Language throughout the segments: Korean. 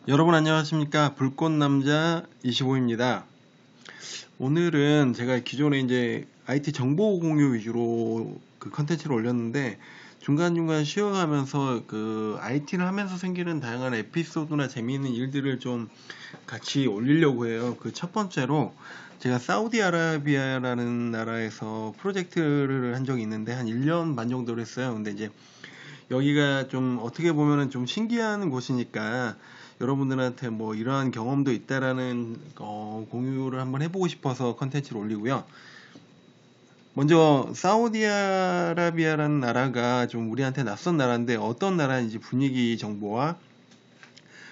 여러분 안녕하십니까? 불꽃남자 25입니다. 오늘은 제가 기존에 이제 IT 정보 공유 위주로 그 컨텐츠를 올렸는데 중간중간 쉬어가면서 그 IT를 하면서 생기는 다양한 에피소드나 재미있는 일들을 좀 같이 올리려고 해요. 그 첫 번째로 제가 사우디아라비아라는 나라에서 프로젝트를 한 적이 있는데 한 1년 반 정도를 했어요. 근데 이제 여기가 좀 어떻게 보면은 좀 신기한 곳이니까 여러분들한테 뭐 이러한 경험도 있다라는 공유를 한번 해보고 싶어서 컨텐츠를 올리고요. 먼저 사우디아라비아라는 나라가 좀 우리한테 낯선 나라인데 어떤 나라인지 분위기 정보와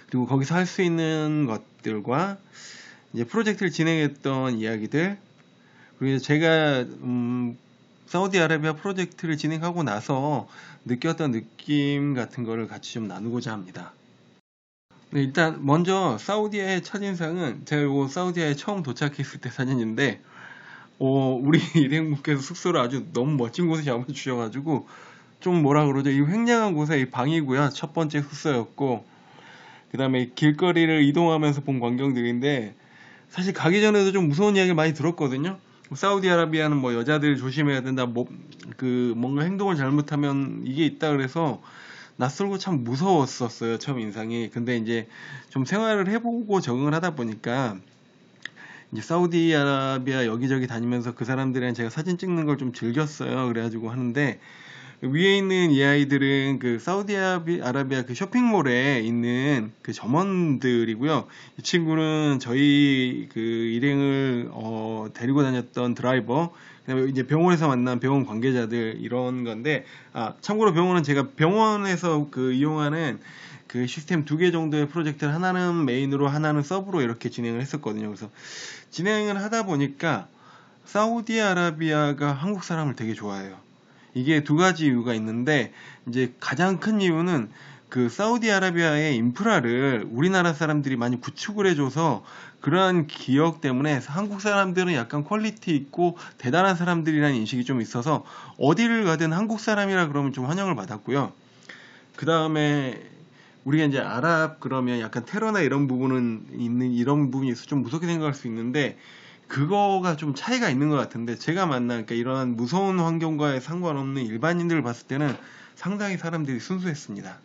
그리고 거기서 할 수 있는 것들과 이제 프로젝트를 진행했던 이야기들 그리고 제가 사우디아라비아 프로젝트를 진행하고 나서 느꼈던 느낌 같은 거를 같이 좀 나누고자 합니다. 네, 일단 먼저 사우디아의 첫인상은 제가 요 사우디아에 처음 도착했을 때 사진인데 우리 일행분께서 숙소를 아주 너무 멋진 곳에 잡아주셔가지고 좀 뭐라 그러죠, 이 횡령한 곳에 이 방이고요, 첫 번째 숙소였고, 그 다음에 길거리를 이동하면서 본 광경들인데 사실 가기 전에도 좀 무서운 이야기를 많이 들었거든요. 사우디아라비아는 뭐 여자들 조심해야 된다, 뭐 그 뭔가 행동을 잘못하면 이게 있다 그래서 낯설고 참 무서웠었어요, 처음 인상이. 근데 이제 좀 생활을 해보고 적응을 하다 보니까 이제 사우디아라비아 여기저기 다니면서 그 사람들이랑 제가 사진 찍는 걸 좀 즐겼어요. 그래가지고 하는데 위에 있는 이 아이들은 그 사우디아라비아 그 쇼핑몰에 있는 그 점원들이고요. 이 친구는 저희 그 일행을 데리고 다녔던 드라이버, 그다음에 이제 병원에서 만난 병원 관계자들 이런 건데, 참고로 병원은 제가 병원에서 그 이용하는 그 시스템 2개 정도의 프로젝트를 하나는 메인으로 하나는 서브로 이렇게 진행을 했었거든요. 그래서 진행을 하다 보니까 사우디아라비아가 한국 사람을 되게 좋아해요. 이게 두 가지 이유가 있는데, 이제 가장 큰 이유는 그 사우디아라비아의 인프라를 우리나라 사람들이 많이 구축을 해줘서 그러한 기억 때문에 한국 사람들은 약간 퀄리티 있고 대단한 사람들이라는 인식이 좀 있어서 어디를 가든 한국 사람이라 그러면 좀 환영을 받았고요. 그 다음에 우리가 이제 아랍 그러면 약간 테러나 이런 부분은 있는, 이런 부분이 있어서 좀 무섭게 생각할 수 있는데 그거가 좀 차이가 있는 것 같은데, 제가 만난 그러니까 이러한 무서운 환경과의 상관없는 일반인들을 봤을 때는 상당히 사람들이 순수했습니다.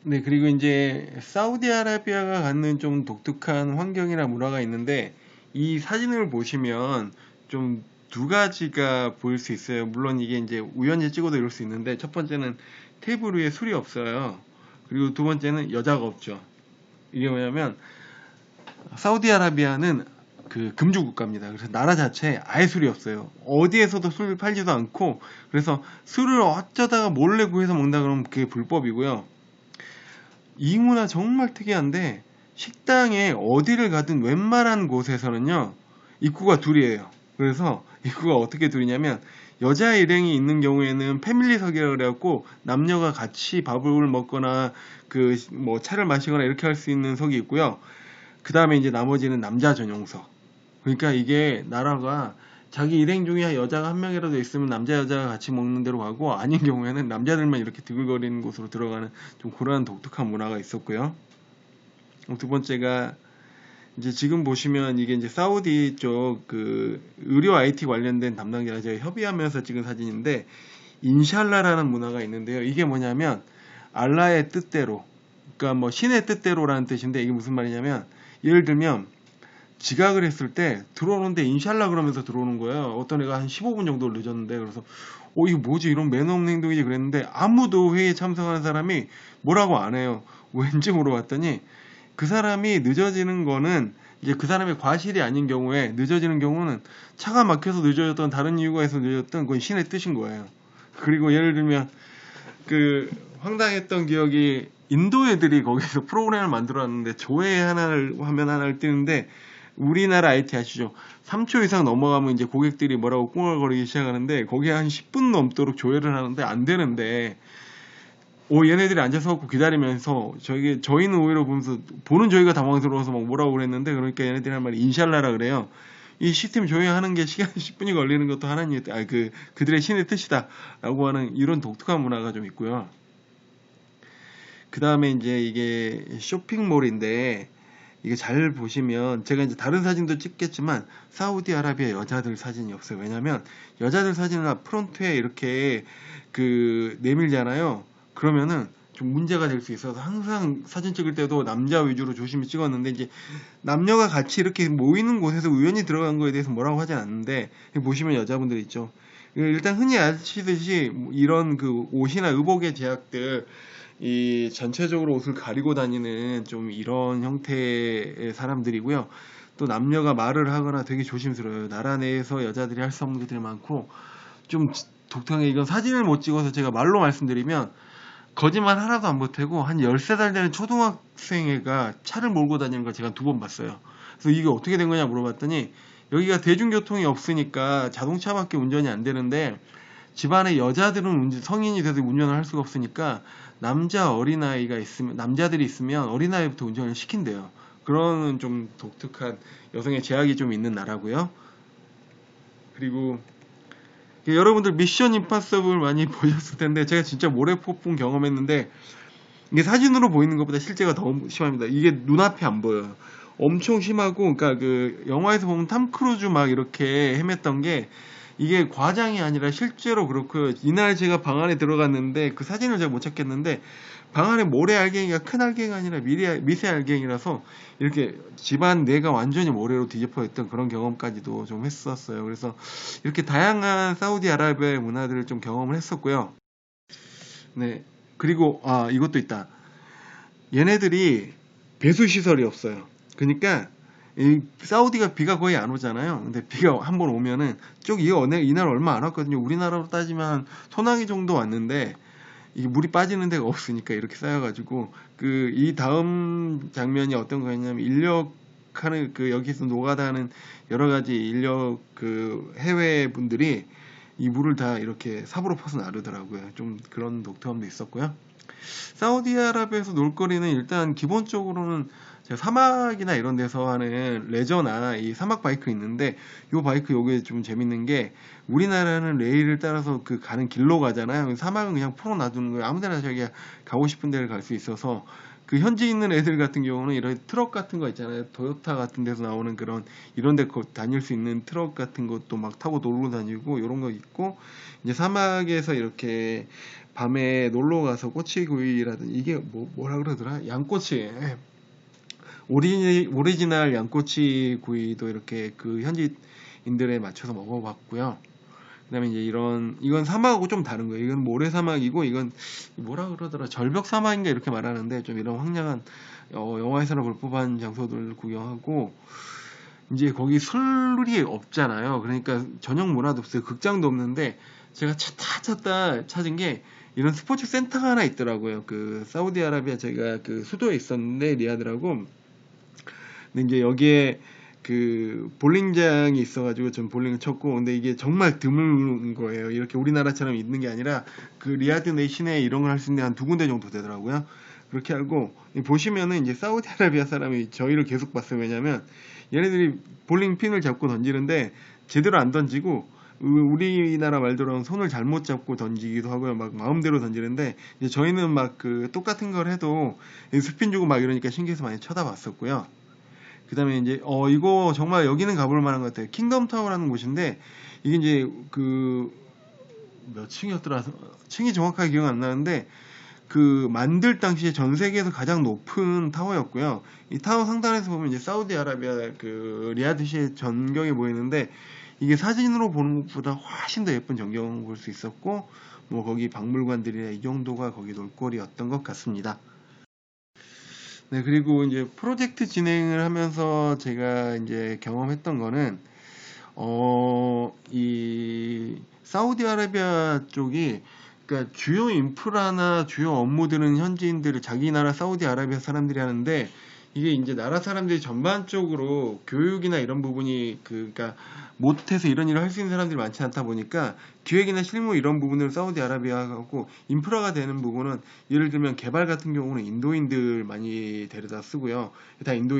네, 그리고 이제 사우디아라비아가 갖는 좀 독특한 환경이나 문화가 있는데 이 사진을 보시면 좀 두 가지가 보일 수 있어요. 물론 이게 이제 우연히 찍어도 이럴 수 있는데, 첫 번째는 테이블 위에 술이 없어요. 그리고 두 번째는 여자가 없죠. 이게 뭐냐면 사우디아라비아는 그 금주 국가입니다. 그래서 나라 자체에 아예 술이 없어요. 어디에서도 술 팔지도 않고, 그래서 술을 어쩌다가 몰래 구해서 먹는다 그러면 그게 불법이고요. 이 문화 정말 특이한데 식당에 어디를 가든 웬만한 곳에서는요 입구가 둘이에요. 그래서 입구가 어떻게 둘이냐면, 여자 일행이 있는 경우에는 패밀리석이라고 그래갖고 남녀가 같이 밥을 먹거나 그 뭐 차를 마시거나 이렇게 할 수 있는 석이 있고요. 그 다음에 이제 나머지는 남자 전용석. 그러니까 이게 나라가 자기 일행 중에 여자가 한 명이라도 있으면 남자 여자가 같이 먹는 데로 가고, 아닌 경우에는 남자들만 이렇게 드글거리는 곳으로 들어가는 좀 그러한 독특한 문화가 있었고요. 두 번째가 이제 지금 보시면 이게 이제 사우디 쪽 그 의료 IT 관련된 담당자가 제가 협의하면서 찍은 사진인데, 인샬라라는 문화가 있는데요. 이게 뭐냐면 알라의 뜻대로, 그러니까 뭐 신의 뜻대로라는 뜻인데, 이게 무슨 말이냐면 예를 들면 지각을 했을 때 들어오는데 인샬라 그러면서 들어오는 거예요. 어떤 애가 한 15분 정도 늦었는데, 그래서 이게 뭐지, 이런 매너 없는 행동이지 그랬는데 아무도 회의에 참석하는 사람이 뭐라고 안 해요. 왠지 물어봤더니 그 사람이 늦어지는 거는 이제 그 사람의 과실이 아닌 경우에, 늦어지는 경우는 차가 막혀서 늦어졌던 다른 이유가 있어서 늦어졌던, 그건 신의 뜻인 거예요. 그리고 예를 들면 그 황당했던 기억이, 인도 애들이 거기서 프로그램을 만들어 놨는데 조회 하나를 화면 하나를 뜨는데, 우리나라 IT 아시죠? 3초 이상 넘어가면 이제 고객들이 뭐라고 꿍얼거리기 시작하는데 거기에 한 10분 넘도록 조회를 하는데 안 되는데, 얘네들이 앉아서 기다리면서 저희는 오히려 보면서 보는 저희가 당황스러워서 막 뭐라고 그랬는데, 그러니까 얘네들이 한 말이 인샬라라 그래요. 이 시스템 조회하는 게 시간 10분이 걸리는 것도 하나님, 그들의 신의 뜻이다라고 하는 이런 독특한 문화가 좀 있고요. 그 다음에 이제 이게 쇼핑몰인데, 이게 잘 보시면 제가 이제 다른 사진도 찍겠지만 사우디아라비아 여자들 사진이 없어요. 왜냐면 여자들 사진은 프론트에 이렇게 내밀잖아요. 그러면은 좀 문제가 될 수 있어서 항상 사진 찍을 때도 남자 위주로 조심히 찍었는데, 이제 남녀가 같이 이렇게 모이는 곳에서 우연히 들어간 거에 대해서 뭐라고 하진 않는데, 보시면 여자분들 있죠. 일단 흔히 아시듯이 이런 옷이나 의복의 제약들, 이 전체적으로 옷을 가리고 다니는 좀 이런 형태의 사람들이고요. 또 남녀가 말을 하거나 되게 조심스러워요. 나라 내에서 여자들이 할 수 없는 것들이 많고 좀 독특하게, 이건 사진을 못 찍어서 제가 말로 말씀드리면 거짓말 하나도 안 보태고, 한 13살 되는 초등학생 애가 차를 몰고 다니는 걸 제가 2번 봤어요. 그래서 이게 어떻게 된 거냐 물어봤더니, 여기가 대중교통이 없으니까 자동차밖에 운전이 안 되는데, 집안에 여자들은 성인이 돼서 운전을 할 수가 없으니까 남자 어린아이가 있으면, 남자들이 있으면 어린아이부터 운전을 시킨대요. 그런 좀 독특한 여성의 제약이 좀 있는 나라고요. 그리고 여러분들 미션 임파서블 많이 보셨을 텐데, 제가 진짜 모래폭풍 경험했는데, 이게 사진으로 보이는 것보다 실제가 더 심합니다. 이게 눈앞에 안 보여요. 엄청 심하고, 그러니까 영화에서 보면 탐 크루즈 막 이렇게 헤맸던 게, 이게 과장이 아니라 실제로 그렇고, 이날 제가 방 안에 들어갔는데 그 사진을 제가 못 찾겠는데, 방 안에 모래 알갱이가 큰 알갱이가 아니라 미세 알갱이라서 이렇게 집안 내가 완전히 모래로 뒤집어 있던 그런 경험까지도 좀 했었어요. 그래서 이렇게 다양한 사우디아라비아의 문화들을 좀 경험을 했었고요. 네. 그리고 이것도 있다. 얘네들이 배수 시설이 없어요. 그러니까 이 사우디가 비가 거의 안 오잖아요. 근데 비가 한번 오면은 이날 얼마 안 왔거든요. 우리나라로 따지면 소나기 정도 왔는데, 이게 물이 빠지는 데가 없으니까 이렇게 쌓여가지고, 이 다음 장면이 어떤 거였냐면, 여기서 노가다하는 여러 가지 해외 분들이 이 물을 다 이렇게 삽으로 퍼서 나르더라고요. 좀 그런 독특함도 있었고요. 사우디아라비아에서 놀거리는 일단 기본적으로는 제가 사막이나 이런 데서 하는 레저나 이 사막 바이크 있는데, 요 바이크 요게 좀 재밌는 게, 우리나라는 레일을 따라서 가는 길로 가잖아요. 사막은 그냥 풀어 놔두는 거예요. 아무데나 자기가 가고 싶은 데를 갈 수 있어서, 현지에 있는 애들 같은 경우는 이런 트럭 같은 거 있잖아요. 토요타 같은 데서 나오는 이런 데 다닐 수 있는 트럭 같은 것도 막 타고 놀러 다니고, 이런 거 있고, 이제 사막에서 이렇게 밤에 놀러 가서 꼬치구이라든지, 이게 뭐라 그러더라? 양꼬치. 예. 오리지널 양꼬치 구이도 이렇게 현지인들에 맞춰서 먹어봤고요. 그 다음에 이제 이건 사막하고 좀 다른 거예요. 이건 모래사막이고, 이건 뭐라 그러더라? 절벽사막인가 이렇게 말하는데, 좀 이런 황량한, 영화에서나 볼 법한 장소들 구경하고, 이제 거기 술이 없잖아요. 그러니까 저녁 문화도 없어요. 극장도 없는데, 제가 찾다 찾은 게, 이런 스포츠 센터가 하나 있더라고요. 사우디아라비아 제가 수도에 있었는데, 리야드라고. 근데 이제 여기에 볼링장이 있어가지고 전 볼링을 쳤고, 근데 이게 정말 드문 거예요. 이렇게 우리나라처럼 있는 게 아니라 리야드 내 시내에 이런 걸 할 수 있는 한 2군데 정도 되더라고요. 그렇게 하고 보시면은 이제 사우디아라비아 사람이 저희를 계속 봤어요. 왜냐면 얘네들이 볼링 핀을 잡고 던지는데 제대로 안 던지고, 우리나라 말대로 손을 잘못 잡고 던지기도 하고요. 막 마음대로 던지는데, 이제 저희는 막 똑같은 걸 해도 스핀 주고 막 이러니까 신기해서 많이 쳐다봤었고요. 그 다음에 이제, 이거 정말 여기는 가볼 만한 것 같아요. 킹덤 타워라는 곳인데, 이게 이제 몇 층이었더라? 층이 정확하게 기억 안 나는데, 만들 당시에 전 세계에서 가장 높은 타워였고요. 이 타워 상단에서 보면 이제 사우디아라비아 리야드시의 전경이 보이는데, 이게 사진으로 보는 것보다 훨씬 더 예쁜 전경을 볼 수 있었고, 거기 박물관들이나 이 정도가 거기 놀거리였던 것 같습니다. 네, 그리고 이제 프로젝트 진행을 하면서 제가 이제 경험했던 거는, 이 사우디아라비아 쪽이, 그러니까 주요 인프라나 주요 업무들은 현지인들을, 자기 나라 사우디아라비아 사람들이 하는데, 이게 이제 나라 사람들이 전반적으로 교육이나 이런 부분이 그러니까 못해서 이런 일을 할 수 있는 사람들이 많지 않다 보니까, 기획이나 실무 이런 부분을 사우디아라비아하고, 인프라가 되는 부분은 예를 들면 개발 같은 경우는 인도인들 많이 데려다 쓰고요. 다 인도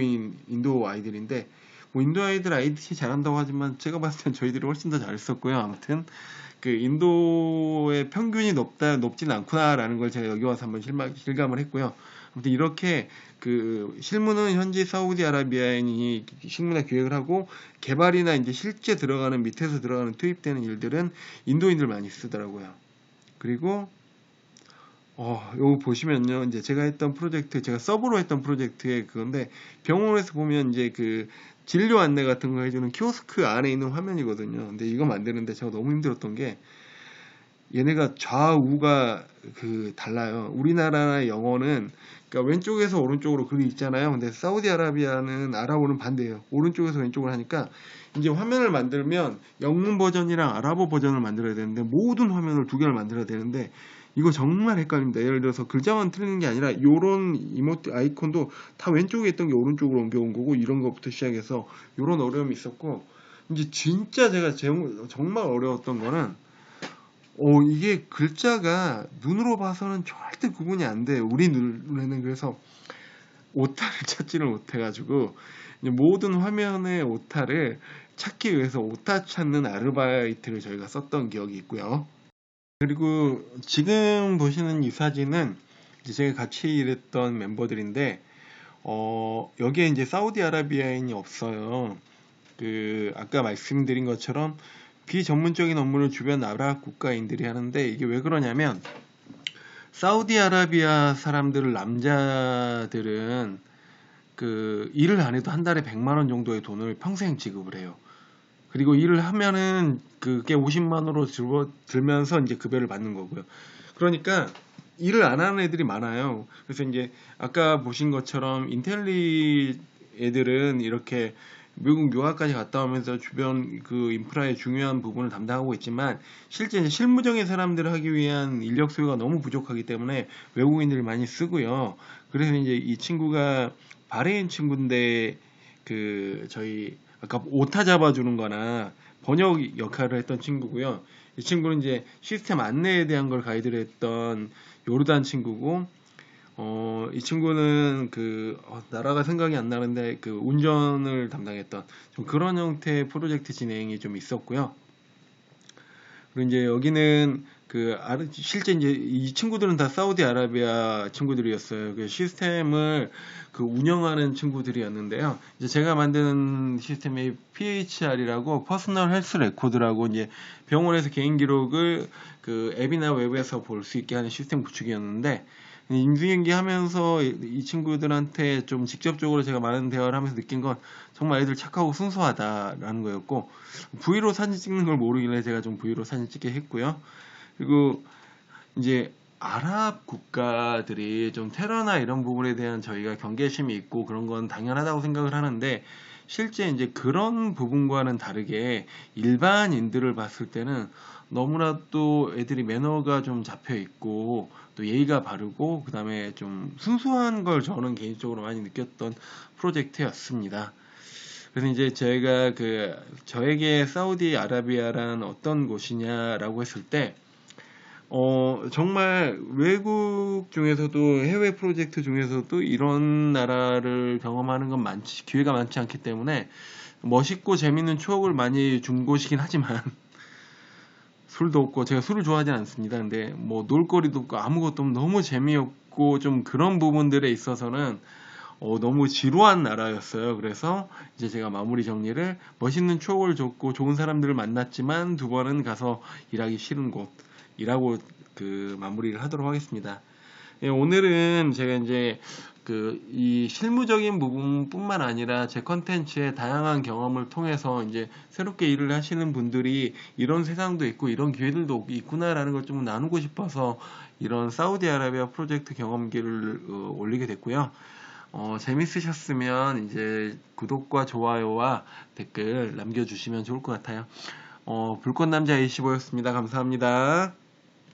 아이들인데, 인도 아이들 IT 잘한다고 하지만 제가 봤을 땐 저희들이 훨씬 더 잘했었고요. 아무튼 그 인도의 평균이 높진 않구나라는 걸 제가 여기 와서 한번 실감을 했고요. 아무튼 이렇게 그 실무는 현지 사우디아라비아인이 실무나 기획을 하고 개발이나 이제 실제 들어가는 밑에서 들어가는 투입되는 일들은 인도인들 많이 쓰더라고요. 그리고 요거 보시면요. 이제 제가 했던 프로젝트, 제가 서브로 했던 프로젝트의 그건데, 병원에서 보면 이제 그 진료 안내 같은 거 해주는 키오스크 안에 있는 화면이거든요. 근데 이거 만드는데 제가 너무 힘들었던 게, 얘네가 좌우가 그 달라요. 우리나라 영어는, 그러니까 왼쪽에서 오른쪽으로 글이 있잖아요. 근데 사우디아라비아는 아랍어는 반대예요. 오른쪽에서 왼쪽으로 하니까, 이제 화면을 만들면 영문 버전이랑 아랍어 버전을 만들어야 되는데, 모든 화면을 두 개를 만들어야 되는데, 이거 정말 헷갈립니다. 예를 들어서 글자만 틀리는 게 아니라 요런 이모트 아이콘도 다 왼쪽에 있던 게 오른쪽으로 옮겨온 거고, 이런 것부터 시작해서 요런 어려움이 있었고, 이제 진짜 제가 정말 어려웠던 거는 이게 글자가 눈으로 봐서는 절대 구분이 안 돼요. 우리 눈에는. 그래서 오타를 찾지를 못해가지고 모든 화면의 오타를 찾기 위해서 오타 찾는 아르바이트를 저희가 썼던 기억이 있고요. 그리고 지금 보시는 이 사진은 이제 제가 같이 일했던 멤버들인데, 여기에 이제 사우디아라비아인이 없어요. 그 아까 말씀드린 것처럼 비전문적인 업무를 주변 아랍 국가인들이 하는데, 이게 왜 그러냐면 사우디아라비아 사람들 남자들은 그 일을 안 해도 한 달에 100만 원 정도의 돈을 평생 지급을 해요. 그리고 일을 하면은 그게 50만 원으로 들면서 이제 급여를 받는 거고요. 그러니까 일을 안 하는 애들이 많아요. 그래서 이제 아까 보신 것처럼 인텔리 애들은 이렇게 미국 유학까지 갔다 오면서 주변 그 인프라의 중요한 부분을 담당하고 있지만, 실제 이제 실무적인 사람들을 하기 위한 인력 수요가 너무 부족하기 때문에 외국인들을 많이 쓰고요. 그래서 이제 이 친구가 바레인 친구인데, 그 저희 아까 오타 잡아주는 거나 번역 역할을 했던 친구고요. 이 친구는 이제 시스템 안내에 대한 걸 가이드를 했던 요르단 친구고, 이 친구는 그 나라가 생각이 안 나는데 그 운전을 담당했던 좀 그런 형태의 프로젝트 진행이 좀 있었고요. 그리고 이제 여기는 실제 이제 이 친구들은 다 사우디아라비아 친구들이었어요. 그 시스템을 그 운영하는 친구들이었는데요. 이제 제가 만드는 시스템이 PHR이라고 퍼스널 헬스 레코드라고, 이제 병원에서 개인 기록을 그 앱이나 웹에서 볼 수 있게 하는 시스템 구축이었는데, 인수인계 하면서 이 친구들한테 좀 직접적으로 제가 많은 대화를 하면서 느낀 건 정말 애들 착하고 순수하다라는 거였고, 브이로 사진 찍는 걸 모르길래 제가 좀 브이로 사진 찍게 했고요. 그리고 이제 아랍 국가들이 좀 테러나 이런 부분에 대한 저희가 경계심이 있고 그런 건 당연하다고 생각을 하는데, 실제 이제 그런 부분과는 다르게 일반인들을 봤을 때는 너무나도 애들이 매너가 좀 잡혀 있고 또 예의가 바르고 그 다음에 좀 순수한 걸 저는 개인적으로 많이 느꼈던 프로젝트였습니다. 그래서 이제 제가 저에게 사우디아라비아란 어떤 곳이냐라고 했을 때, 정말 외국 중에서도 해외 프로젝트 중에서도 이런 나라를 경험하는 건 기회가 많지 않기 때문에 멋있고 재밌는 추억을 많이 준 곳이긴 하지만, 술도 없고, 제가 술을 좋아하진 않습니다. 근데 뭐 놀거리도 없고 아무것도 없고 너무 재미없고 좀 그런 부분들에 있어서는 너무 지루한 나라였어요. 그래서 이제 제가 마무리 정리를, 멋있는 추억을 줬고 좋은 사람들을 만났지만 두 번은 가서 일하기 싫은 곳이라고 마무리를 하도록 하겠습니다. 예, 오늘은 제가 이제 이 실무적인 부분뿐만 아니라 제 컨텐츠의 다양한 경험을 통해서 이제 새롭게 일을 하시는 분들이 이런 세상도 있고 이런 기회들도 있구나라는 걸 좀 나누고 싶어서 이런 사우디아라비아 프로젝트 경험기를 올리게 됐고요. 재밌으셨으면 이제 구독과 좋아요와 댓글 남겨주시면 좋을 것 같아요. 불꽃남자 A15였습니다. 감사합니다.